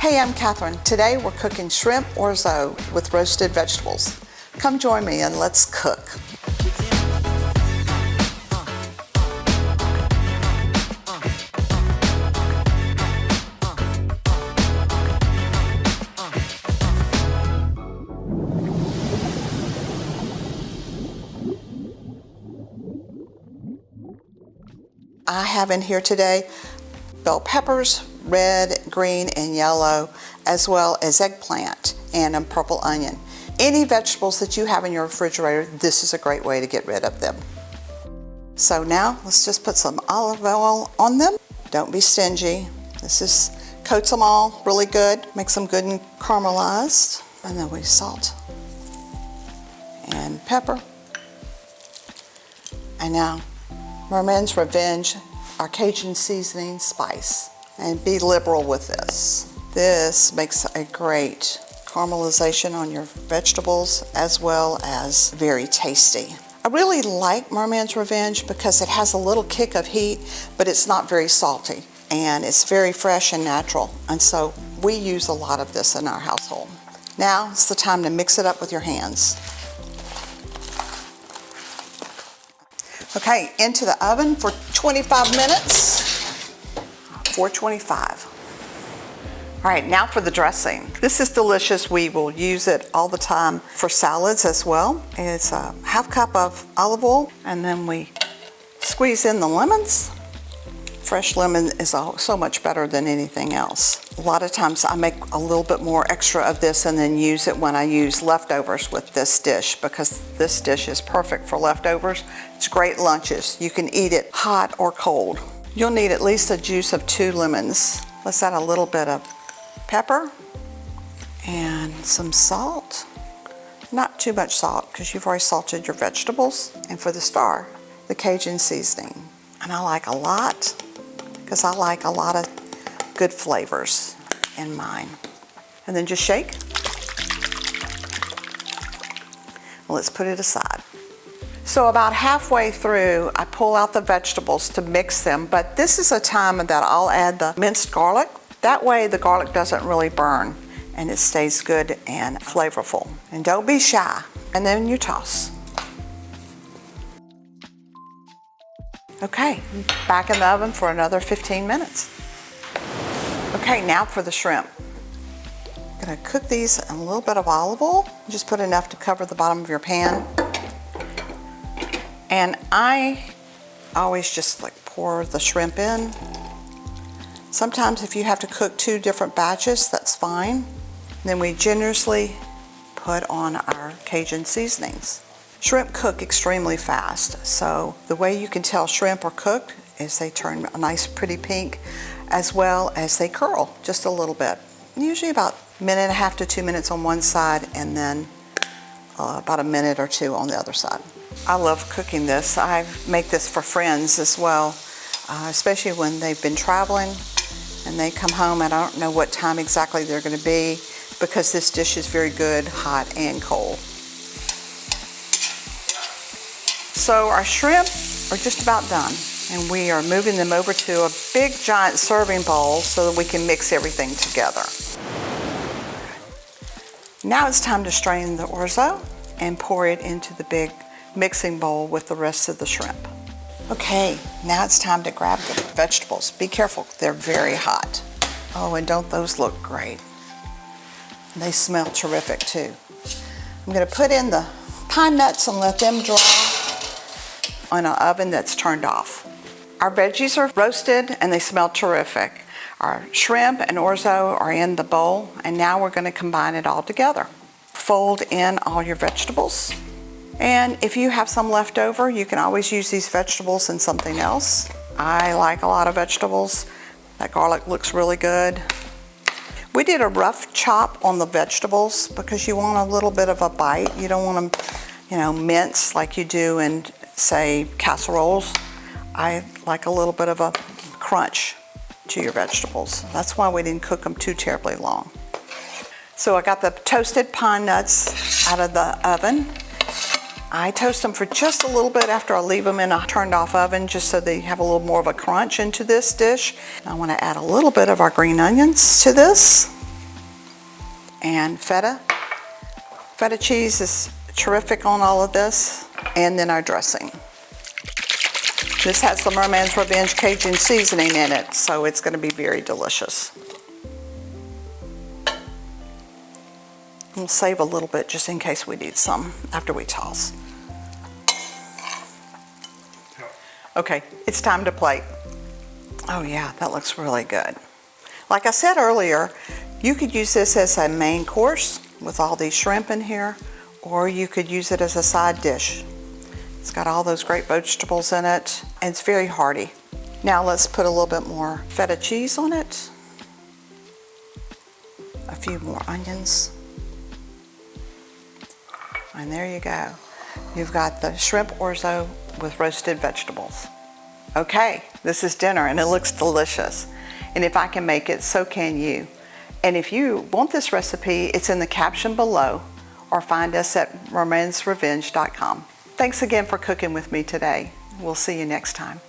Hey, I'm Katherine. Today we're cooking shrimp orzo with roasted vegetables. Come join me and let's cook. I have in here today bell peppers, red, green, and yellow, as well as eggplant and a purple onion. Any vegetables that you have in your refrigerator, this is a great way to get rid of them. So now let's just put some olive oil on them. Don't be stingy. Coats them all really good, makes them good and caramelized. And then we salt and pepper. And now Merman's Revenge, our Cajun seasoning spice. And be liberal with this. This makes a great caramelization on your vegetables as well as very tasty. I really like Merman's Revenge because it has a little kick of heat, but it's not very salty and it's very fresh and natural. And so we use a lot of this in our household. Now it's the time to mix it up with your hands. Okay, into the oven for 25 minutes. 425. All right, now for the dressing. This is delicious. We will use it all the time for salads as well. It's a half cup of olive oil, and then we squeeze in the lemons. Fresh lemon is so much better than anything else. A lot of times I make a little bit more extra of this and then use it when I use leftovers with this dish, because this dish is perfect for leftovers. It's great lunches. You can eat it hot or cold. You'll need at least a juice of 2 lemons. Let's add a little bit of pepper and some salt. Not too much salt because you've already salted your vegetables. And for the star, the Cajun seasoning. And I like a lot because I like a lot of good flavors in mine. And then just shake. Let's put it aside. So about halfway through, I pull out the vegetables to mix them, but this is a time that I'll add the minced garlic. That way the garlic doesn't really burn and it stays good and flavorful. And don't be shy. And then you toss. Okay, back in the oven for another 15 minutes. Okay, now for the shrimp. I'm gonna cook these in a little bit of olive oil. Just put enough to cover the bottom of your pan. And I always just pour the shrimp in. Sometimes if you have to cook 2 different batches, that's fine. And then we generously put on our Cajun seasonings. Shrimp cook extremely fast, so the way you can tell shrimp are cooked is they turn a nice pretty pink, as well as they curl just a little bit. Usually about 1.5 to 2 minutes on one side, and then about 1 minute or 2 on the other side. I love cooking this. I make this for friends as well, especially when they've been traveling and they come home and I don't know what time exactly they're going to be, because this dish is very good hot and cold. So our shrimp are just about done, and we are moving them over to a big giant serving bowl so that we can mix everything together. Now it's time to strain the orzo and pour it into the big mixing bowl with the rest of the shrimp. Okay, now it's time to grab the vegetables. Be careful, they're very hot. Oh, and don't those look great? They smell terrific too. I'm gonna put in the pine nuts and let them dry on an oven that's turned off. Our veggies are roasted and they smell terrific. Our shrimp and orzo are in the bowl, and now we're gonna combine it all together. Fold in all your vegetables. And if you have some left over, you can always use these vegetables in something else. I like a lot of vegetables. That garlic looks really good. We did a rough chop on the vegetables because you want a little bit of a bite. You don't want them, mince like you do in, say, casseroles. I like a little bit of a crunch to your vegetables. That's why we didn't cook them too terribly long. So I got the toasted pine nuts out of the oven. I toast them for just a little bit after I leave them in a turned off oven, just so they have a little more of a crunch into this dish. I want to add a little bit of our green onions to this. and feta. Feta cheese is terrific on all of this, and then our dressing. This has the Merman's Revenge Cajun seasoning in it, so it's going to be very delicious. We'll save a little bit just in case we need some after we toss. Okay, it's time to plate. Oh yeah, that looks really good. Like I said earlier, you could use this as a main course with all these shrimp in here, or you could use it as a side dish. It's got all those great vegetables in it, and it's very hearty. Now let's put a little bit more feta cheese on it. A few more onions. And there you go. You've got the shrimp orzo with roasted vegetables. Okay, this is dinner and it looks delicious. And if I can make it, so can you. And if you want this recipe, it's in the caption below, or find us at mermansrevenge.com. Thanks again for cooking with me today. We'll see you next time.